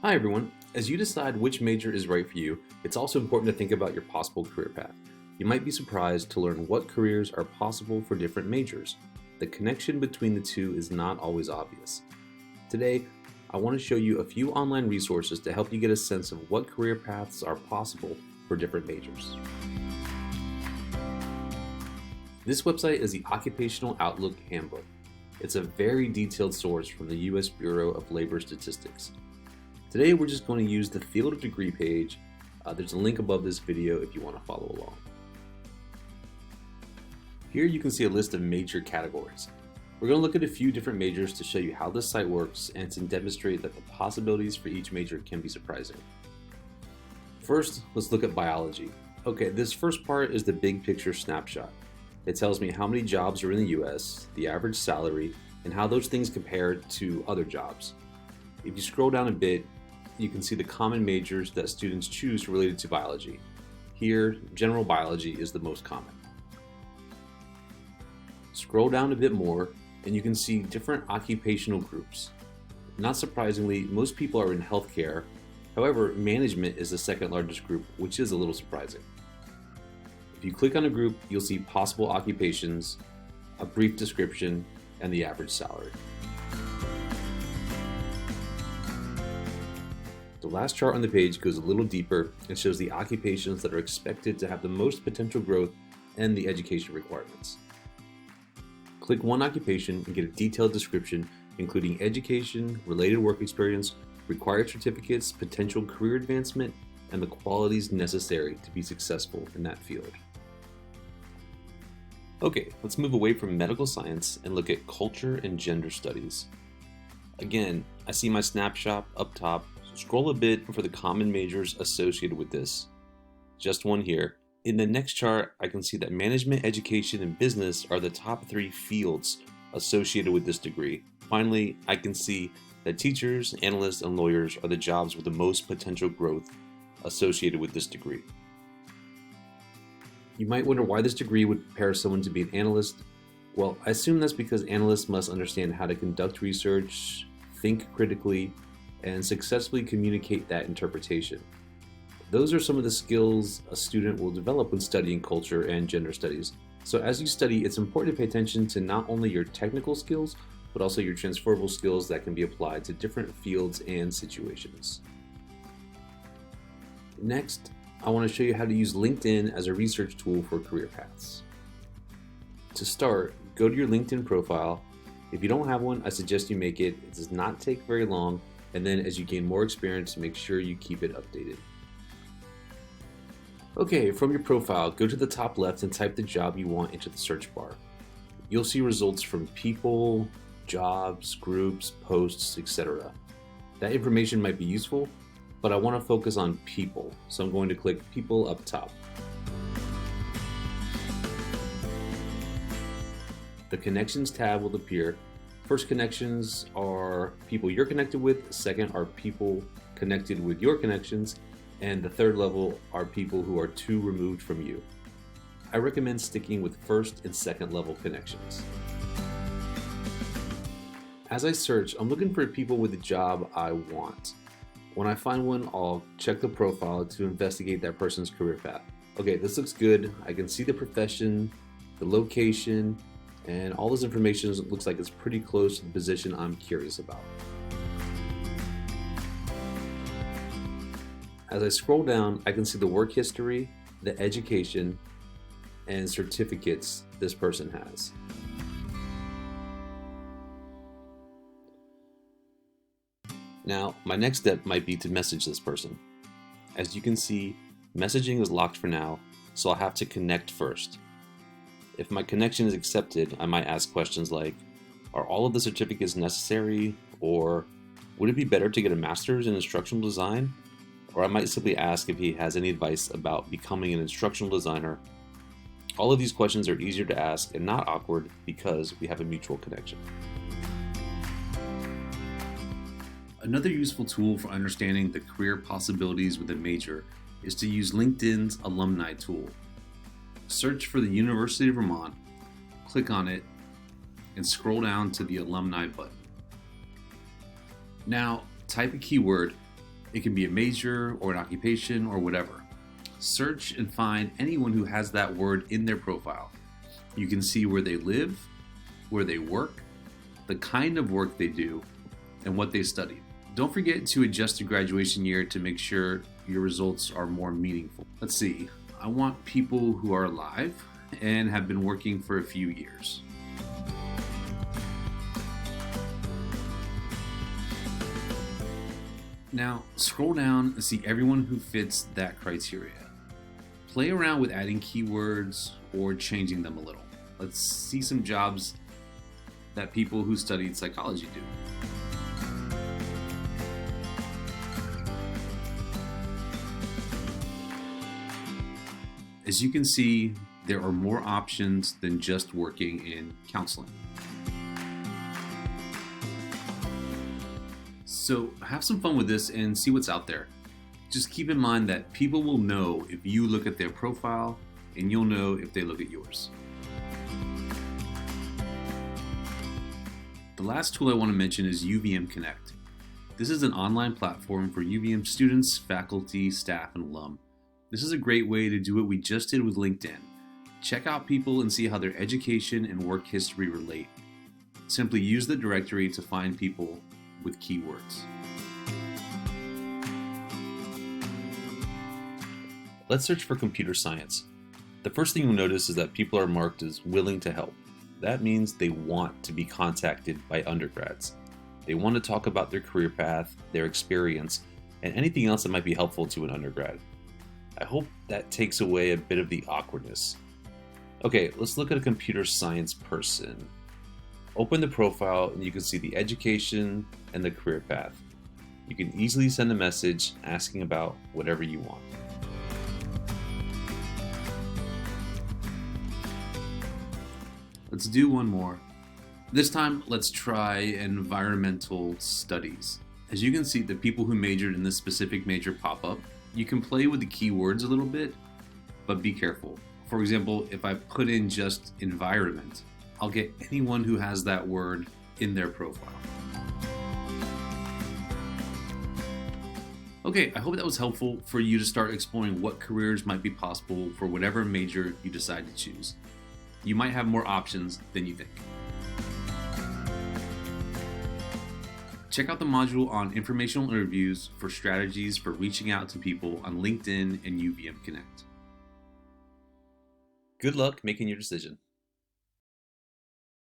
Hi everyone. As you decide which major is right for you, it's also important to think about your possible career path. You might be surprised to learn what careers are possible for different majors. The connection between the two is not always obvious. Today, I want to show you a few online resources to help you get a sense of what career paths are possible for different majors. This website is the Occupational Outlook Handbook. It's a very detailed source from the U.S. Bureau of Labor Statistics. Today we're just going to use the Field of Degree page. There's a link above this video if you want to follow along. Here you can see a list of major categories. We're going to look at a few different majors to show you how this site works and to demonstrate that the possibilities for each major can be surprising. First, let's look at biology. Okay, this first part is the big picture snapshot. It tells me how many jobs are in the US, the average salary, and how those things compare to other jobs. If you scroll down a bit, you can see the common majors that students choose related to biology. Here, general biology is the most common. Scroll down a bit more, and you can see different occupational groups. Not surprisingly, most people are in healthcare. However, management is the second largest group, which is a little surprising. If you click on a group, you'll see possible occupations, a brief description, and the average salary. The last chart on the page goes a little deeper and shows the occupations that are expected to have the most potential growth and the education requirements. Click one occupation and get a detailed description including education, related work experience, required certificates, potential career advancement, and the qualities necessary to be successful in that field. Okay, let's move away from medical science and look at culture and gender studies. Again, I see my snapshot up top. Scroll a bit for the common majors associated with this. Just one here. In the next chart, I can see that management, education, and business are the top 3 fields associated with this degree. Finally, I can see that teachers, analysts, and lawyers are the jobs with the most potential growth associated with this degree. You might wonder why this degree would prepare someone to be an analyst. Well, I assume that's because analysts must understand how to conduct research, think critically, and successfully communicate that interpretation. Those are some of the skills a student will develop when studying culture and gender studies. So as you study, it's important to pay attention to not only your technical skills, but also your transferable skills that can be applied to different fields and situations. Next, I want to show you how to use LinkedIn as a research tool for career paths. To start, go to your LinkedIn profile. If you don't have one, I suggest you make it. It does not take very long. And then as you gain more experience, make sure you keep it updated. Okay, from your profile, go to the top left and type the job you want into the search bar. You'll see results from people, jobs, groups, posts, etc. That information might be useful, but I want to focus on people, so I'm going to click people up top. The Connections tab will appear. First connections are people you're connected with, second are people connected with your connections, and the third level are people who are too removed from you. I recommend sticking with first and second level connections. As I search, I'm looking for people with the job I want. When I find one, I'll check the profile to investigate that person's career path. Okay, this looks good. I can see the profession, the location, and all this information looks like it's pretty close to the position I'm curious about. As I scroll down, I can see the work history, the education, and certificates this person has. Now, my next step might be to message this person. As you can see, messaging is locked for now, so I'll have to connect first. If my connection is accepted, I might ask questions like, are all of the certificates necessary? Or would it be better to get a master's in instructional design? Or I might simply ask if he has any advice about becoming an instructional designer. All of these questions are easier to ask and not awkward because we have a mutual connection. Another useful tool for understanding the career possibilities with a major is to use LinkedIn's alumni tool. Search for the University of Vermont, click on it, and scroll down to the alumni button. Now, type a keyword It can be a major or an occupation or whatever. Search and find anyone who has that word in their profile. You can see where they live, where they work, the kind of work they do, and what they studied. Don't forget to adjust your graduation year to make sure your results are more meaningful. Let's see, I want people who are alive and have been working for a few years. Now, scroll down and see everyone who fits that criteria. Play around with adding keywords or changing them a little. Let's see some jobs that people who studied psychology do. As you can see, there are more options than just working in counseling. So have some fun with this and see what's out there. Just keep in mind that people will know if you look at their profile, and you'll know if they look at yours. The last tool I want to mention is UVM Connect. This is an online platform for UVM students, faculty, staff, and alum. This is a great way to do what we just did with LinkedIn. Check out people and see how their education and work history relate. Simply use the directory to find people with keywords. Let's search for computer science. The first thing you'll notice is that people are marked as willing to help. That means they want to be contacted by undergrads. They want to talk about their career path, their experience, and anything else that might be helpful to an undergrad. I hope that takes away a bit of the awkwardness. Okay, let's look at a computer science person. Open the profile and you can see the education and the career path. You can easily send a message asking about whatever you want. Let's do one more. This time, let's try environmental studies. As you can see, the people who majored in this specific major pop up. You can play with the keywords a little bit, but be careful. For example, if I put in just environment, I'll get anyone who has that word in their profile. Okay, I hope that was helpful for you to start exploring what careers might be possible for whatever major you decide to choose. You might have more options than you think. Check out the module on informational interviews for strategies for reaching out to people on LinkedIn and UVM Connect. Good luck making your decision.